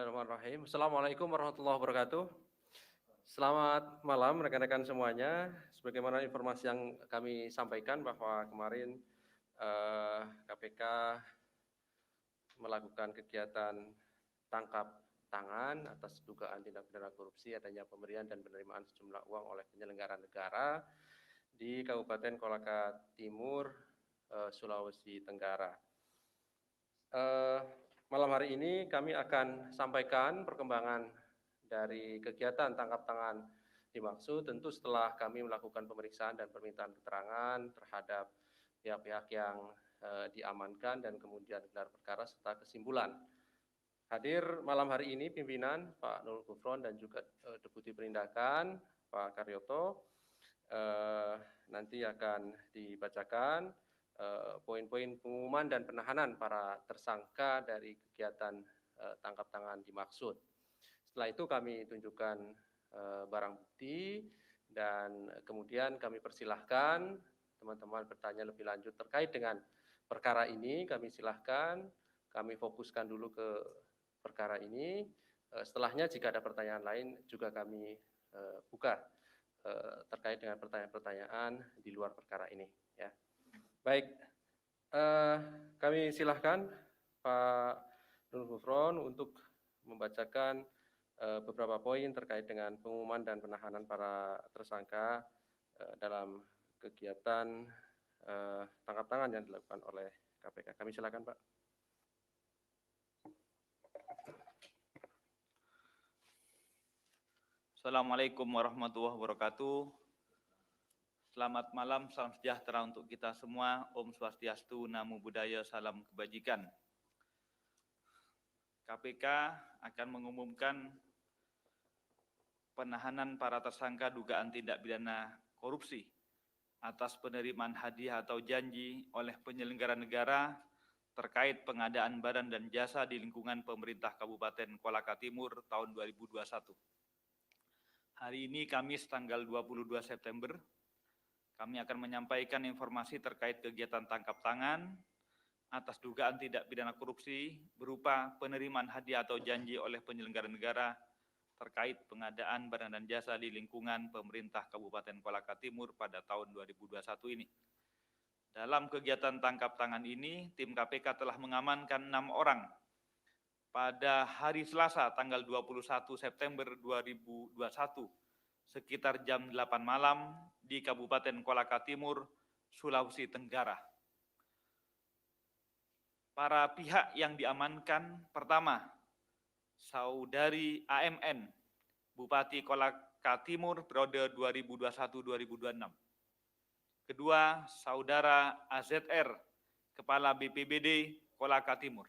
Bismillahirrahmanirrahim. Assalamualaikum warahmatullahi wabarakatuh. Selamat malam rekan-rekan semuanya. Sebagaimana informasi yang kami sampaikan bahwa kemarin KPK melakukan kegiatan tangkap tangan atas dugaan tindak pidana korupsi adanya pemberian dan penerimaan sejumlah uang oleh penyelenggara negara di Kabupaten Kolaka Timur, Sulawesi Tenggara. Malam hari ini kami akan sampaikan perkembangan dari kegiatan tangkap tangan dimaksud, tentu setelah kami melakukan pemeriksaan dan permintaan keterangan terhadap pihak-pihak yang diamankan dan kemudian gelar perkara serta kesimpulan. Hadir malam hari ini pimpinan Pak Nurul Gufron dan juga Deputi Penindakan Pak Karyoto. Nanti akan dibacakan poin-poin pengumuman dan penahanan para tersangka dari kegiatan tangkap tangan dimaksud. Setelah itu kami tunjukkan barang bukti dan kemudian kami persilahkan teman-teman bertanya lebih lanjut terkait dengan perkara ini. Kami silahkan, kami fokuskan dulu ke perkara ini. Setelahnya jika ada pertanyaan lain juga kami buka terkait dengan pertanyaan-pertanyaan di luar perkara ini. Ya. Baik, kami silahkan Pak Nurul Gufron untuk membacakan beberapa poin terkait dengan pengumuman dan penahanan para tersangka dalam kegiatan tangkap tangan yang dilakukan oleh KPK. Kami silakan, Pak. Assalamualaikum warahmatullahi wabarakatuh. Selamat malam, salam sejahtera untuk kita semua. Om Swastiastu, Namo Buddhaya, salam kebajikan. KPK akan mengumumkan penahanan para tersangka dugaan tindak pidana korupsi atas penerimaan hadiah atau janji oleh penyelenggara negara terkait pengadaan barang dan jasa di lingkungan pemerintah Kabupaten Kolaka Timur tahun 2021. Hari ini Kamis tanggal 22 September, kami akan menyampaikan informasi terkait kegiatan tangkap tangan atas dugaan tindak pidana korupsi berupa penerimaan hadiah atau janji oleh penyelenggara negara terkait pengadaan barang dan jasa di lingkungan pemerintah Kabupaten Kolaka Timur pada tahun 2021 ini. Dalam kegiatan tangkap tangan ini, tim KPK telah mengamankan 6 orang pada hari Selasa tanggal 21 September 2021 sekitar jam 8 malam di Kabupaten Kolaka Timur, Sulawesi Tenggara. Para pihak yang diamankan, pertama, Saudari AMN, Bupati Kolaka Timur periode 2021-2026. Kedua, Saudara AZR, Kepala BPBD Kolaka Timur.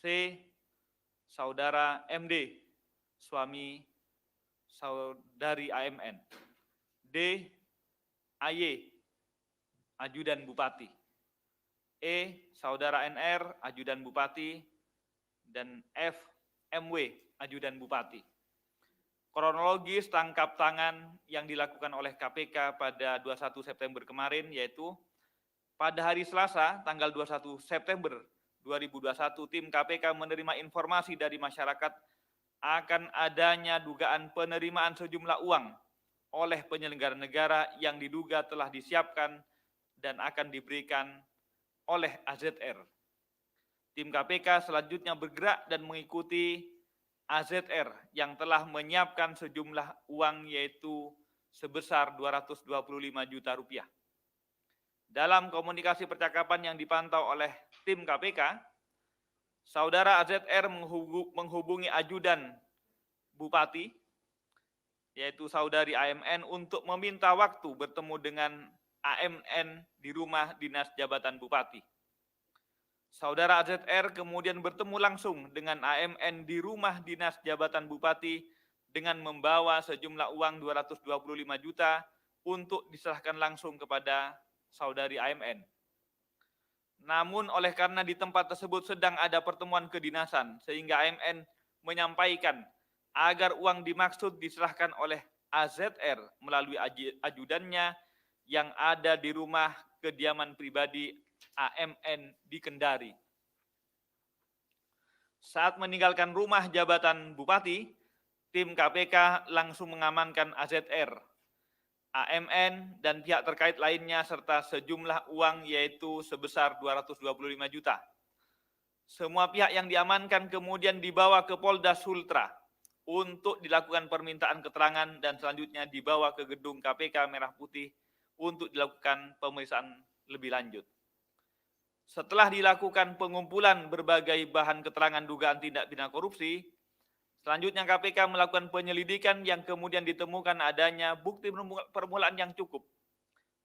C, Saudara MD, suami Saudari AMN. D, AY, Ajudan Bupati. E, Saudara NR, Ajudan Bupati. Dan F, MW, Ajudan Bupati. Kronologis tangkap tangan yang dilakukan oleh KPK pada 21 September kemarin yaitu pada hari Selasa tanggal 21 September 2021 tim KPK menerima informasi dari masyarakat akan adanya dugaan penerimaan sejumlah uang oleh penyelenggara negara yang diduga telah disiapkan dan akan diberikan oleh AZR. Tim KPK selanjutnya bergerak dan mengikuti AZR yang telah menyiapkan sejumlah uang yaitu sebesar 225 juta rupiah. Dalam komunikasi percakapan yang dipantau oleh tim KPK, Saudara AZR menghubungi ajudan Bupati, yaitu Saudari AMN, untuk meminta waktu bertemu dengan AMN di rumah dinas jabatan Bupati. Saudara AZR kemudian bertemu langsung dengan AMN di rumah dinas jabatan Bupati dengan membawa sejumlah uang 225 juta untuk diserahkan langsung kepada Saudari AMN. Namun oleh karena di tempat tersebut sedang ada pertemuan kedinasan, sehingga AMN menyampaikan agar uang dimaksud diserahkan oleh AZR melalui ajudannya yang ada di rumah kediaman pribadi AMN di Kendari. Saat meninggalkan rumah jabatan Bupati, tim KPK langsung mengamankan AZR, AMN, dan pihak terkait lainnya serta sejumlah uang yaitu sebesar 225 juta. Semua pihak yang diamankan kemudian dibawa ke Polda Sultra untuk dilakukan permintaan keterangan dan selanjutnya dibawa ke gedung KPK Merah Putih untuk dilakukan pemeriksaan lebih lanjut. Setelah dilakukan pengumpulan berbagai bahan keterangan dugaan tindak pidana korupsi, selanjutnya KPK melakukan penyelidikan yang kemudian ditemukan adanya bukti permulaan yang cukup.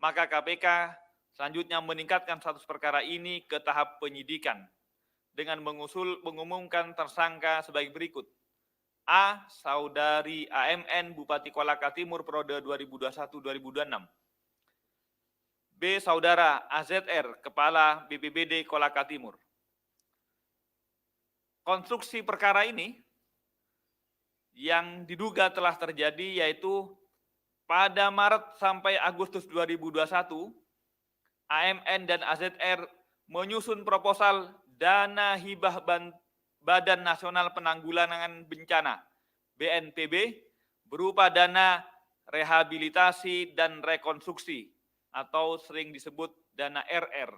Maka KPK selanjutnya meningkatkan status perkara ini ke tahap penyidikan dengan mengumumkan tersangka sebagai berikut. A. Saudari AMN Bupati Kolaka Timur periode 2021-2026. B. Saudara AZR Kepala BPBD Kolaka Timur. Konstruksi perkara ini yang diduga telah terjadi yaitu pada Maret sampai Agustus 2021, AMN dan AZR menyusun proposal dana hibah Badan Nasional Penanggulangan Bencana BNPB berupa dana rehabilitasi dan rekonstruksi atau sering disebut dana RR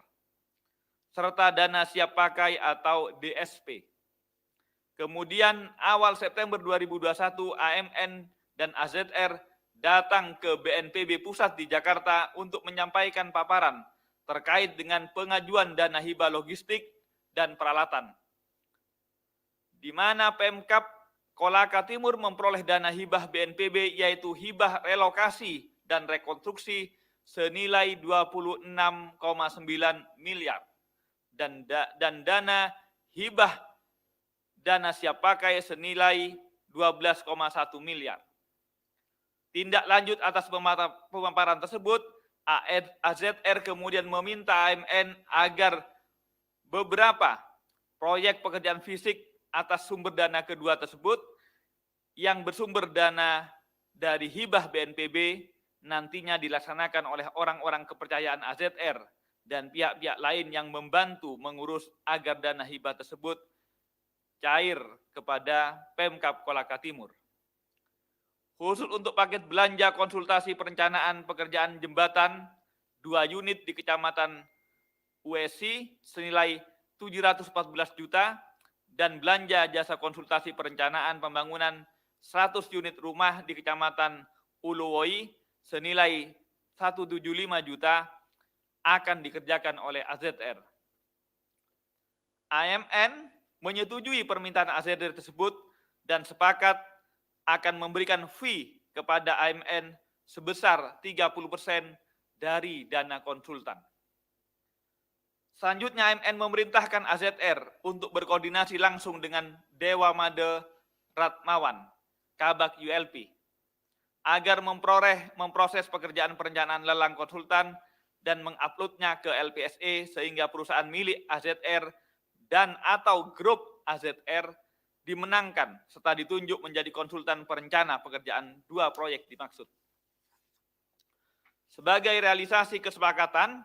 serta dana siap pakai atau DSP. Kemudian awal September 2021 AMN dan AZR datang ke BNPB Pusat di Jakarta untuk menyampaikan paparan terkait dengan pengajuan dana hibah logistik dan peralatan, di mana Pemkab Kolaka Timur memperoleh dana hibah BNPB yaitu hibah relokasi dan rekonstruksi senilai 26,9 miliar dan dana hibah dana siap pakai senilai 12,1 miliar. Tindak lanjut atas pemaparan tersebut, AZR kemudian meminta AMN agar beberapa proyek pekerjaan fisik atas sumber dana kedua tersebut yang bersumber dana dari hibah BNPB nantinya dilaksanakan oleh orang-orang kepercayaan AZR dan pihak-pihak lain yang membantu mengurus agar dana hibah tersebut cair kepada Pemkab Kolaka Timur. Khusus untuk paket belanja konsultasi perencanaan pekerjaan jembatan 2 unit di Kecamatan USI senilai 714 juta dan belanja jasa konsultasi perencanaan pembangunan 100 unit rumah di Kecamatan Uluwoi senilai 175 juta akan dikerjakan oleh AZR. AMN menyetujui permintaan AZR tersebut dan sepakat akan memberikan fee kepada AMN sebesar 30% dari dana konsultan. Selanjutnya AMN memerintahkan AZR untuk berkoordinasi langsung dengan Dewa Made Ratmawan, Kabak ULP, agar memproses pekerjaan perencanaan lelang konsultan dan menguploadnya ke LPSE sehingga perusahaan milik AZR dan atau grup AZR dimenangkan serta ditunjuk menjadi konsultan perencana pekerjaan 2 proyek dimaksud. Sebagai realisasi kesepakatan,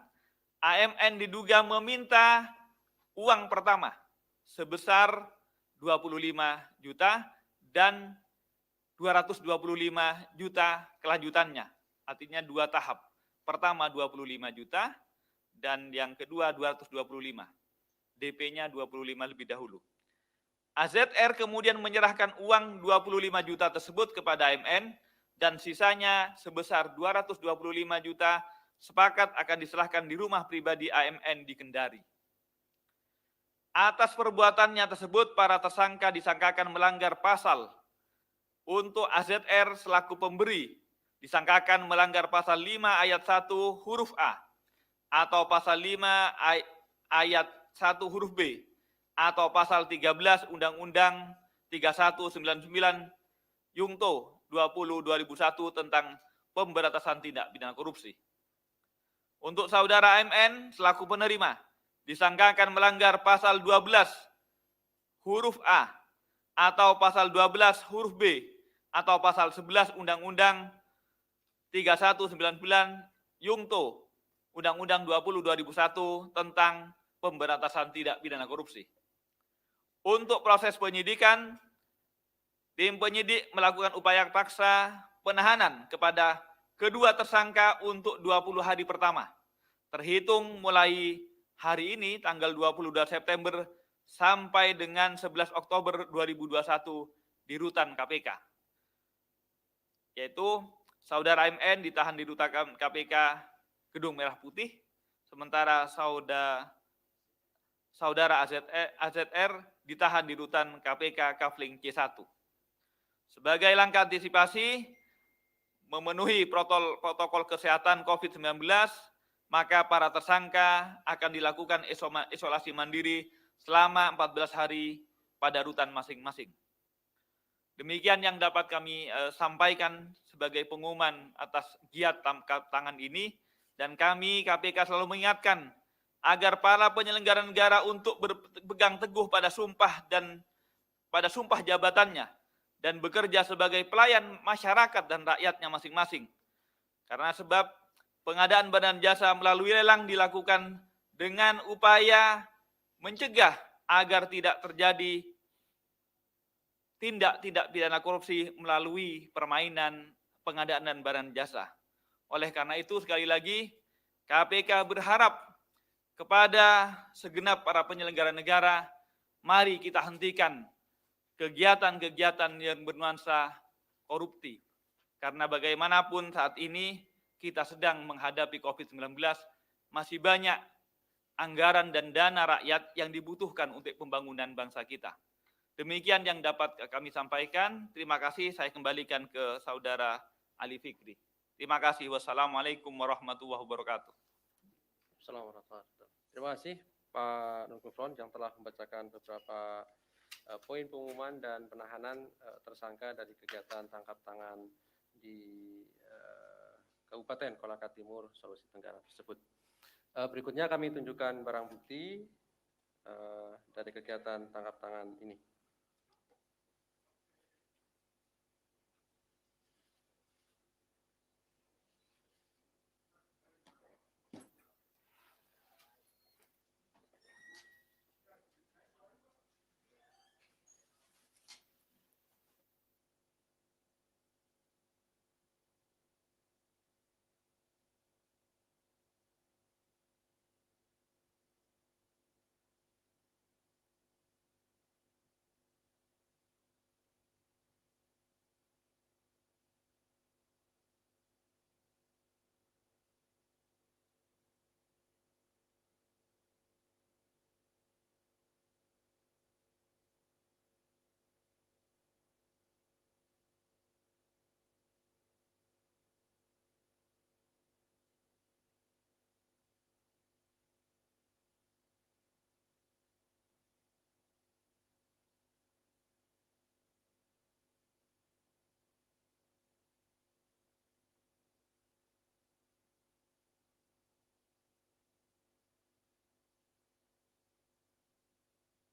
AMN diduga meminta uang pertama sebesar 25 juta dan 225 juta kelanjutannya, artinya 2 tahap. Pertama 25 juta dan yang kedua 225. DP-nya 25 lebih dahulu. AZR kemudian menyerahkan uang 25 juta tersebut kepada AMN dan sisanya sebesar 225 juta sepakat akan diserahkan di rumah pribadi AMN di Kendari. Atas perbuatannya tersebut, para tersangka disangkakan melanggar pasal. Untuk AZR selaku pemberi, disangkakan melanggar pasal 5 ayat 1 huruf A, atau pasal 5 ayat 1 huruf B, atau pasal 13 Undang-Undang 3199 Yungto 20/2001 tentang pemberantasan tindak pidana korupsi. Untuk saudara AMN selaku penerima, disangkakan melanggar pasal 12 huruf A, atau pasal 12 huruf B, atau pasal 11 Undang-Undang 3199 Yungto Undang-Undang 20/2001 tentang pemberantasan tindak pidana korupsi. Untuk proses penyidikan, tim penyidik melakukan upaya paksa penahanan kepada kedua tersangka untuk 20 hari pertama, terhitung mulai hari ini tanggal 22 September sampai dengan 11 Oktober 2021 di rutan KPK. Yaitu saudara MN ditahan di rutan KPK Gedung Merah Putih, sementara saudara AZR ditahan di rutan KPK Kafling C1. Sebagai langkah antisipasi memenuhi protokol kesehatan COVID-19, maka para tersangka akan dilakukan isolasi mandiri selama 14 hari pada rutan masing-masing. Demikian yang dapat kami sampaikan sebagai pengumuman atas giat tangkap tangan ini, dan kami KPK selalu mengingatkan agar para penyelenggara negara untuk berpegang teguh pada sumpah jabatannya dan bekerja sebagai pelayan masyarakat dan rakyatnya masing-masing. Karena sebab pengadaan barang jasa melalui lelang dilakukan dengan upaya mencegah agar tidak terjadi tindak pidana korupsi melalui permainan pengadaan barang jasa. Oleh karena itu, sekali lagi, KPK berharap kepada segenap para penyelenggara negara, mari kita hentikan kegiatan-kegiatan yang bernuansa korupsi. Karena bagaimanapun saat ini kita sedang menghadapi COVID-19, masih banyak anggaran dan dana rakyat yang dibutuhkan untuk pembangunan bangsa kita. Demikian yang dapat kami sampaikan. Terima kasih, saya kembalikan ke Saudara Ali Fikri. Terima kasih. Wassalamualaikum warahmatullahi wabarakatuh. Assalamualaikum warahmatullahi wabarakatuh. Terima kasih Pak Nugufron yang telah membacakan beberapa poin pengumuman dan penahanan tersangka dari kegiatan tangkap tangan di Kabupaten Kolaka Timur, Sulawesi Tenggara tersebut. Berikutnya kami tunjukkan barang bukti dari kegiatan tangkap tangan ini.